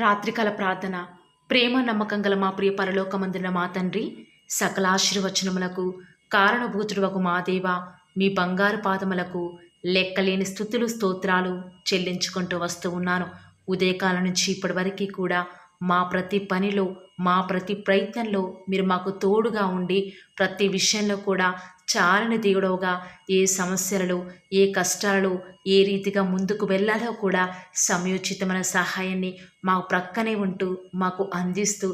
రాత్రికాల ప్రార్థన. ప్రేమ నమ్మకం గల మా ప్రియ పరలోకమందున మా తండ్రి, సకల ఆశీర్వచనములకు కారణభూతుడవగు మా దేవ, మీ బంగారు పాదములకు లెక్కలేని స్థుతులు స్తోత్రాలు చెల్లించుకుంటూ వస్తూ ఉన్నాను. ఉదయకాలం నుంచి ఇప్పటి వరకు కూడా మా ప్రతి పనిలో, మా ప్రతి ప్రయత్నంలో మీరు మాకు తోడుగా ఉండి, ప్రతి విషయంలో కూడా చాలని దేవుడవుగా, ఏ సమస్యలలో, ఏ కష్టాలలో ఏ రీతిగా ముందుకు వెళ్ళాలో కూడా సమయోచితమైన సహాయాన్ని మా ప్రక్కనే ఉంటూ, మాకు అందిస్తూ,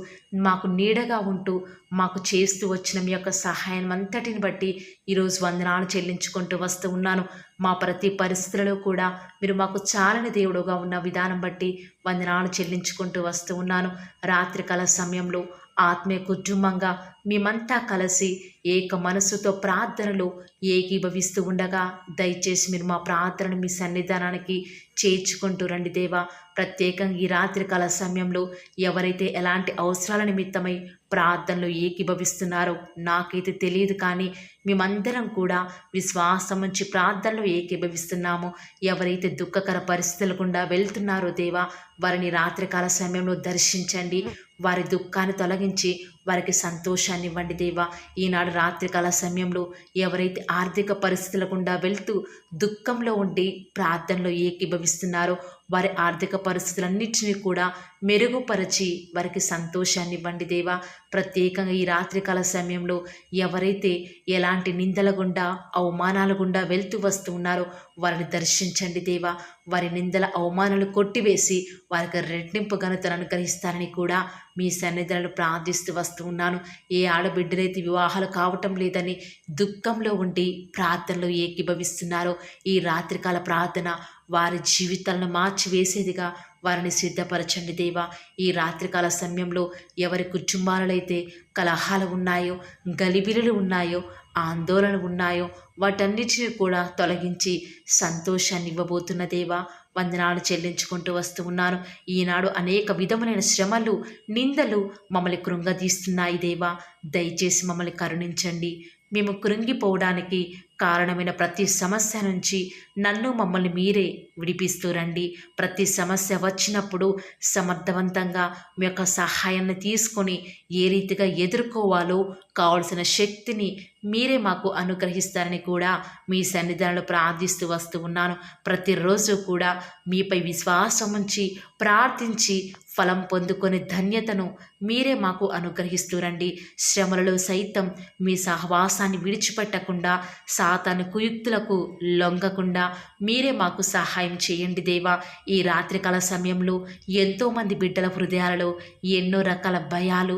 మాకు నీడగా ఉంటూ, మాకు చేస్తూ వచ్చిన మీ యొక్క సహాయం అంతటిని బట్టి ఈరోజు వందనాలు చెల్లించుకుంటూ వస్తూ ఉన్నాను. మా ప్రతి పరిస్థితులలో కూడా మీరు మాకు చాలని దేవుడుగా ఉన్న విధానం బట్టి వందనాలు చెల్లించుకుంటూ వస్తూ ఉన్నాను. రాత్రికాల సమయంలో ఆత్మీయ కుటుంబంగా మేమంతా కలిసి ఏక మనసుతో ప్రార్థనలు ఏకీభవిస్తూ ఉండగా దయచేసి మీరు మా ప్రార్థనను మీ సన్నిధానానికి చేర్చుకుంటూ రండి దేవా. ప్రత్యేకంగా ఈ రాత్రికాల సమయంలో ఎవరైతే ఎలాంటి అవసరాల నిమిత్తమై ప్రార్థనలు ఏకీభవిస్తున్నారో నాకైతే తెలియదు, కానీ మేమందరం కూడా విశ్వాసం నుంచి ప్రార్థనలు ఏకీభవిస్తున్నాము. ఎవరైతే దుఃఖకర పరిస్థితుల గుండా వెళ్తున్నారో దేవా, వారిని రాత్రికాల సమయంలో దర్శించండి. వారి దుఃఖాన్ని తొలగించి వారికి సంతోషాన్ని ఇవ్వండి దేవా. ఈనాడు రాత్రికాల సమయంలో ఎవరైతే ఆర్థిక పరిస్థితుల గుండా వెళ్తూ దుఃఖంలో ఉండి ప్రార్థనలో ఏకీభవిస్తున్నారో వారి ఆర్థిక పరిస్థితులన్నింటినీ కూడా మెరుగుపరిచి వారికి సంతోషాన్ని ఇవ్వండి దేవా. ప్రత్యేకంగా ఈ రాత్రికాల సమయంలో ఎవరైతే ఎలాంటి నిందల గుండా, అవమానాల గుండా వెళ్తూ వస్తూ ఉన్నారో వారిని దర్శించండి దేవా. వారి నిందల అవమానాలు కొట్టివేసి వారికి రెట్టింపు ఘనతను అనుగ్రహిస్తారని కూడా మీ సన్నిధులను ప్రార్థిస్తూ వస్తూ ఉన్నాను. ఏ ఆడబిడ్డలైతే వివాహాలు కావటం లేదని దుఃఖంలో ఉండి ప్రార్థనలో ఏకీభవిస్తున్నారో ఈ రాత్రికాల ప్రార్థన వారి జీవితాలను మార్చివేసేదిగా వారిని సిద్ధపరచండి దేవా. ఈ రాత్రికాల సమయంలో ఎవరి కుటుంబాలలో అయితే కలహాలు ఉన్నాయో, గలిబిలులు ఉన్నాయో, ఆందోళన ఉన్నాయో వాటన్నిటిని కూడా తొలగించి సంతోషాన్ని ఇవ్వబోతున్న దేవా, వందనాలు చెల్లించుకుంటూ వస్తూ ఉన్నాను. ఈనాడు అనేక విధములైన శ్రమలు, నిందలు మమ్మల్ని కృంగదీస్తున్నాయి దేవా. దయచేసి మమ్మల్ని కరుణించండి. మేము కృంగిపోవడానికి కారణమైన ప్రతి సమస్య నుంచి మమ్మల్ని మీరే విడిపిస్తూ రండి. ప్రతి సమస్య వచ్చినప్పుడు సమర్థవంతంగా మీ యొక్క సహాయాన్ని తీసుకొని ఏ రీతిగా ఎదుర్కోవాలో కావలసిన శక్తిని మీరే మాకు అనుగ్రహిస్తారని కూడా మీ సన్నిధానంలో ప్రార్థిస్తూ వస్తూ ఉన్నాను. ప్రతిరోజు కూడా మీపై విశ్వాసం ఉంచి ప్రార్థించి ఫలం పొందుకొని ధన్యతను మీరే మాకు అనుగ్రహిస్తూ రండి. శ్రమలలో సైతం మీ సహవాసాన్ని విడిచిపెట్టకుండా, సాతాను కుయుక్తులకు లొంగకుండా మీరే మాకు సహాయం చేయండి దేవా. ఈ రాత్రికాల సమయంలో ఎంతోమంది బిడ్డల హృదయాలలో ఎన్నో రకాల భయాలు,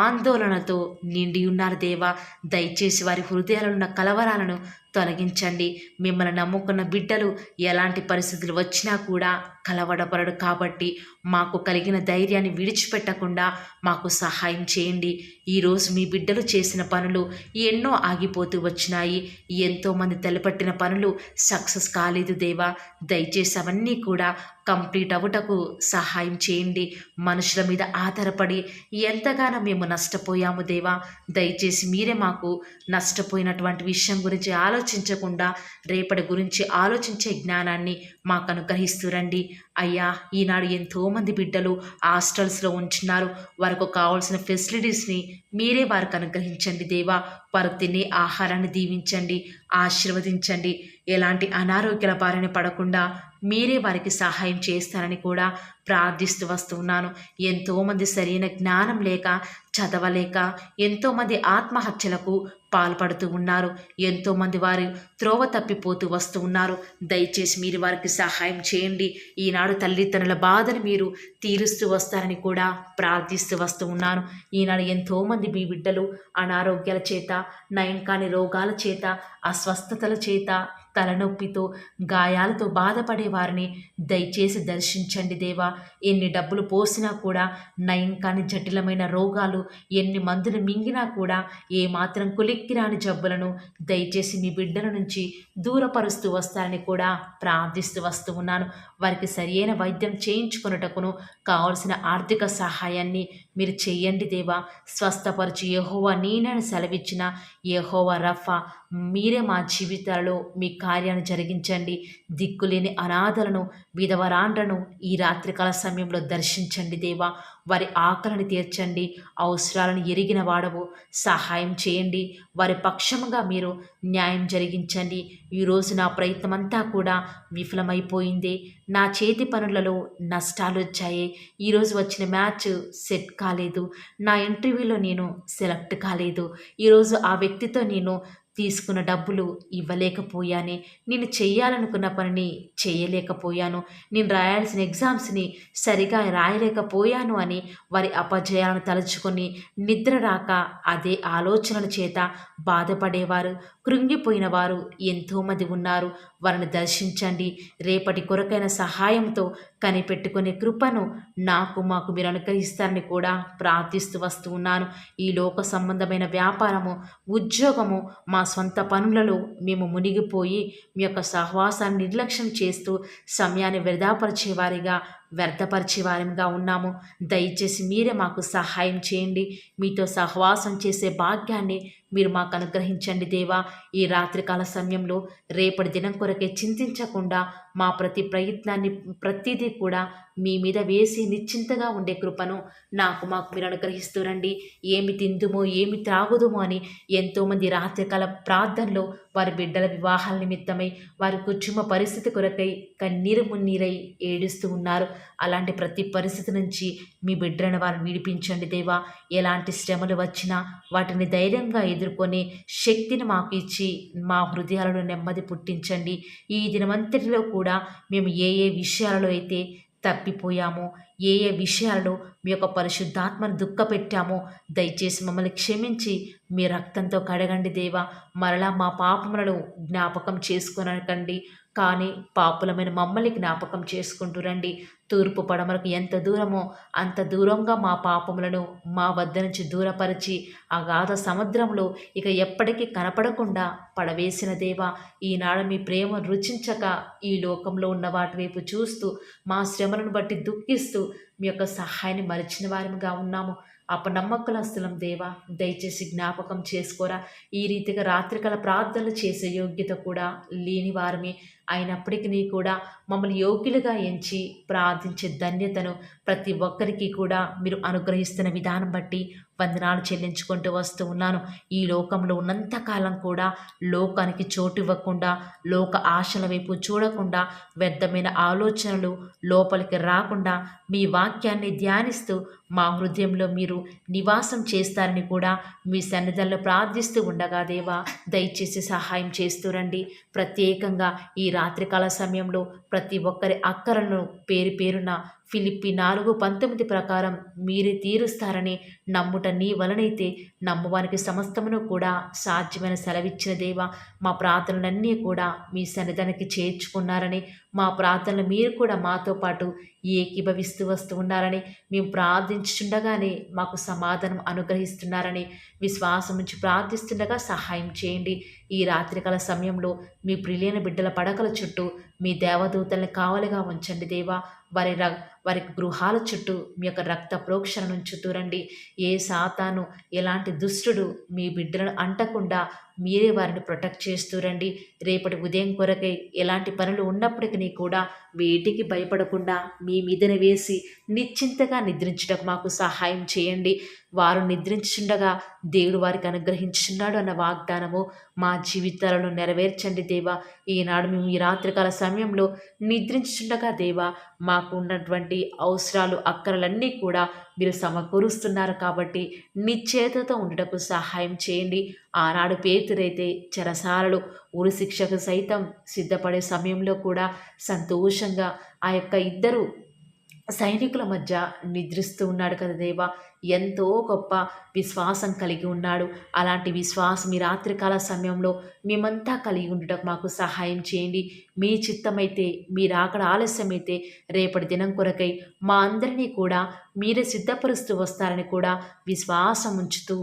ఆందోళనతో నిండి ఉన్నారు దేవా. దయచేసి వారి హృదయాలలో ఉన్న కలవరాలను తొలగించండి. మిమ్మల్ని నమ్ముకున్న బిడ్డలు ఎలాంటి పరిస్థితులు వచ్చినా కూడా కలవడపడడు కాబట్టి మాకు కలిగిన ధైర్యాన్ని విడిచిపెట్టకుండా మాకు సహాయం చేయండి. ఈరోజు మీ బిడ్డలు చేసిన పనులు ఎన్నో ఆగిపోతూ వచ్చినాయి. ఎంతోమంది తలపట్టిన పనులు సక్సెస్ కాలేదు దేవా. దయచేసి అవన్నీ కూడా కంప్లీట్ అవ్వటకు సహాయం చేయండి. మనుషుల మీద ఆధారపడి ఎంతగానో మేము నష్టపోయాము దేవా. దయచేసి మీరే మాకు నష్టపోయినటువంటి విషయం గురించి ఆలోచించకుండా రేపటి గురించి ఆలోచించే జ్ఞానాన్ని మాకు అనుగ్రహిస్తూ రండి. అయ్యా, ఈనాడు ఎంతోమంది బిడ్డలు హాస్టల్స్లో ఉంటున్నారు. వారికి కావాల్సిన ఫెసిలిటీస్ని మీరే వారికి అనుగ్రహించండి దేవా. వారు తినే ఆహారాన్ని దీవించండి, ఆశీర్వదించండి. ఎలాంటి అనారోగ్యాల బారిన పడకుండా మీరే వారికి సహాయం చేస్తారని కూడా ప్రార్థిస్తూ వస్తున్నాను. ఎంతోమంది సరైన జ్ఞానం లేక, చదవలేక ఎంతోమంది ఆత్మహత్యలకు పాల్పడుతూ ఉన్నారు. ఎంతోమంది వారు త్రోవ తప్పిపోతూ వస్తూ ఉన్నారు. దయచేసి మీరు వారికి సహాయం చేయండి. ఈనాడు తల్లిదండ్రుల బాధను మీరు తీరుస్తూ వస్తారని కూడా ప్రార్థిస్తూ వస్తూ ఉన్నాను. ఈనాడు ఎంతోమంది మీ బిడ్డలు అనారోగ్యాల చేత, నయం కాని రోగాల చేత, అస్వస్థతల చేత, తలనొప్పితో, గాయాలతో బాధపడే వారిని దయచేసి దర్శించండి దేవా. ఎన్ని డబ్బులు పోసినా కూడా నయం కాని జటిలమైన రోగాలు, ఎన్ని మందులు మింగినా కూడా ఏమాత్రం కులిక్కిరాని జబ్బులను దయచేసి మీ బిడ్డల నుంచి దూరపరుస్తూ వస్తారని కూడా ప్రార్థిస్తూ వస్తూ ఉన్నాను. వారికి సరియైన వైద్యం చేయించుకొనుటకును కావలసిన ఆర్థిక సహాయాన్ని మీరు చెయ్యండి దేవా. స్వస్థపరిచి యెహోవా నేనని సెలవిచ్చిన యెహోవా రఫా మీరే మా జీవితాలలో మీ కార్యాన్ని జరిగించండి. దిక్కులేని అనాథలను, విధవరాండ్రను ఈ రాత్రికాల సమయంలో దర్శించండి దేవా. వారి ఆకలిని తీర్చండి. అవసరాలను ఎరిగిన వాడవు, సహాయం చేయండి. వారి పక్షముగా మీరు న్యాయం జరిగించండి. ఈరోజు నా ప్రయత్నమంతా కూడా విఫలమైపోయింది. నా చేతి పనులలో నష్టాలు వచ్చాయి. ఈరోజు వచ్చిన మ్యాచ్ సెట్ కాలేదు. నా ఇంటర్వ్యూలో నేను సెలెక్ట్ కాలేదు. ఈరోజు ఆ వ్యక్తితో నేను తీసుకున్న డబ్బులు ఇవ్వలేకపోయానే. నేను చేయాలనుకున్న పనిని చేయలేకపోయాను. నేను రాయాల్సిన ఎగ్జామ్స్ని సరిగా రాయలేకపోయాను అని వారి అపజయాలను తలుచుకొని నిద్ర రాక అదే ఆలోచనల చేత బాధపడేవారు, కృంగిపోయిన వారు ఎంతోమంది ఉన్నారు. వారిని దర్శించండి. రేపటి కొరకైన సహాయంతో కనిపెట్టుకునే కృపను మాకు మీరు అనుగ్రహిస్తారని కూడా ప్రార్థిస్తూ వస్తూ ఉన్నాను. ఈ లోక సంబంధమైన వ్యాపారము, ఉద్యోగము, మా సొంత పనులలో మేము మునిగిపోయి మీ యొక్క సహవాసాన్ని నిర్లక్ష్యం చేస్తూ సమయాన్ని వ్యర్థపరిచేవారిగా ఉన్నాము. దయచేసి మీరే మాకు సహాయం చేయండి. మీతో సహవాసం చేసే భాగ్యాన్ని మీరు మాకు అనుగ్రహించండి దేవా. ఈ రాత్రికాల సమయంలో రేపటి దినం కొరకే చింతించకుండా మా ప్రతి ప్రయత్నాన్ని ప్రతిదీ కూడా మీ మీద వేసి నిశ్చింతగా ఉండే కృపను మాకు మీరు అనుగ్రహిస్తూరండి. ఏమి తిందుమో ఏమి త్రాగుదుమో అని ఎంతోమంది రాత్రికాల ప్రార్థనలో వారి బిడ్డల వివాహాల నిమిత్తమై, వారి కుటుంబ పరిస్థితి కొరకై కన్నీరు మున్నీరై ఏడుస్తూ ఉన్నారు. అలాంటి ప్రతి పరిస్థితి నుంచి మీ బిడ్డలను వారిని విడిపించండి దేవా. ఎలాంటి శ్రమలు వచ్చినా వాటిని ధైర్యంగా ఎదుర్కొనే శక్తిని మాకు ఇచ్చి మా హృదయాలను నెమ్మది పుట్టించండి. ఈ దినమంతటిలో కూడా మేము ఏ విషయాలలో అయితే తప్పిపోయామో, ఏ విషయాలలో మీ యొక్క పరిశుద్ధాత్మను దుఃఖపెట్టామో దయచేసి మమ్మల్ని క్షమించి మీ రక్తంతో కడగండి దేవా. మరలా మా పాపములను జ్ఞాపకం చేసుకొనకండి, కానీ పాపులమైన మమ్మల్ని జ్ఞాపకం చేసుకుంటూ రండి. తూర్పు పడమరకు ఎంత దూరమో అంత దూరంగా మా పాపములను మా వద్ద నుంచి దూరపరిచి అగాధ సముద్రంలో ఇక ఎప్పటికీ కనపడకుండా పడవేసిన దేవా. ఈనాడు మీ ప్రేమ రుచించక ఈ లోకంలో ఉన్న వాటి వైపు చూస్తూ మా శ్రమలను బట్టి దుఃఖిస్తూ మీ యొక్క సహాయాన్ని మరిచిన వారిగా ఉన్నాము. అపనమ్మకులస్తులం దేవా, దయచేసి జ్ఞాపకం చేసుకోరా. ఈ రీతిగా రాత్రికాల ప్రార్థనలు చేసే యోగ్యత కూడా లేని వారమే అయినప్పటికీ కూడా మమ్మల్ని యోగ్యులుగా ఎంచి ప్రార్థించే ధన్యతను ప్రతి ఒక్కరికి కూడా మీరు అనుగ్రహిస్తున్న విధానం బట్టి వందనాలు చెల్లించుకుంటూ వస్తూ ఉన్నాను. ఈ లోకంలో ఉన్నంతకాలం కూడా లోకానికి చోటు ఇవ్వకుండా, లోక ఆశల వైపు చూడకుండా, వ్యర్థమైన ఆలోచనలు లోపలికి రాకుండా మీ వాక్యాన్ని ధ్యానిస్తూ మా హృదయంలో మీరు నివాసం చేస్తారని కూడా మీ సన్నిధంలో ప్రార్థిస్తూ ఉండగా దేవా, దయచేసి సహాయం చేస్తూ రండి. ప్రత్యేకంగా ఈ రాత్రికాల సమయంలో ప్రతి ఒక్కరి అక్కరలను పేరున ఫిలిప్పి 4:19 ప్రకారం మీరే తీరుస్తారని నమ్ముట నీ వలనైతే నమ్మువానికి సమస్తమును కూడా సాధ్యమైన సెలవిచ్చిన దేవా, మా ప్రార్థనలన్నీ కూడా మీ సన్నిధానికి చేర్చుకున్నారని, మా ప్రార్థనలు మీరు కూడా మాతో పాటు ఏకీభవిస్తూ వస్తూ ఉన్నారని, మేము ప్రార్థించుండగానే మాకు సమాధానం అనుగ్రహిస్తున్నారని విశ్వాసం నుంచి ప్రార్థిస్తుండగా సహాయం చేయండి. ఈ రాత్రికాల సమయంలో మీ ప్రియులైన బిడ్డల పడకల చుట్టూ మీ దేవదూతల్ని కావలిగా ఉంచండి దేవా. వారి గృహాల చుట్టూ మీ యొక్క రక్త ప్రోక్షణ ఉంచుతూరండి. ఏ సాతాను, ఎలాంటి దుష్టుడు మీ బిడ్డలను అంటకుండా మీరే వారిని ప్రొటెక్ట్ చేస్తూరండి. రేపటి ఉదయం కొరకై ఎలాంటి పనులు ఉన్నప్పటికీ కూడా వేటికి భయపడకుండా మీ మీదన వేసి నిశ్చింతగా నిద్రించడానికి మాకు సహాయం చేయండి. వారు నిద్రించుండగా దేవుడు వారికి అనుగ్రహించున్నాడు అన్న వాగ్దానము మా జీవితాలను నెరవేర్చండి దేవా. ఈనాడు మేము ఈ రాత్రికాల సమయంలో నిద్రించుండగా దేవా, మాకు ఉన్నటువంటి అవసరాలు, అక్కరలన్నీ కూడా మీరు సమకూరుస్తున్నారు కాబట్టి నిశ్చేతతో ఉండటకు సహాయం చేయండి. ఆనాడు పేతురైతే చెరసాలలు, ఉరి శిక్షకు సైతం సిద్ధపడే సమయంలో కూడా సంతోషంగా ఆ యొక్క ఇద్దరు సైనికుల మధ్య నిద్రిస్తూ ఉన్నాడు కదా దేవా. ఎంతో గొప్ప విశ్వాసం కలిగి ఉన్నాడు. అలాంటి విశ్వాసం ఈ రాత్రికాల సమయంలో మేమంతా కలిగి ఉండటం మాకు సహాయం చేయండి. మీ చిత్తమైతే, మీరు అక్కడ ఆలస్యమైతే రేపటి దినం కొరకై మా అందరినీ కూడా మీరే సిద్ధపరుస్తూ వస్తారని కూడా విశ్వాసం ఉంచుతూ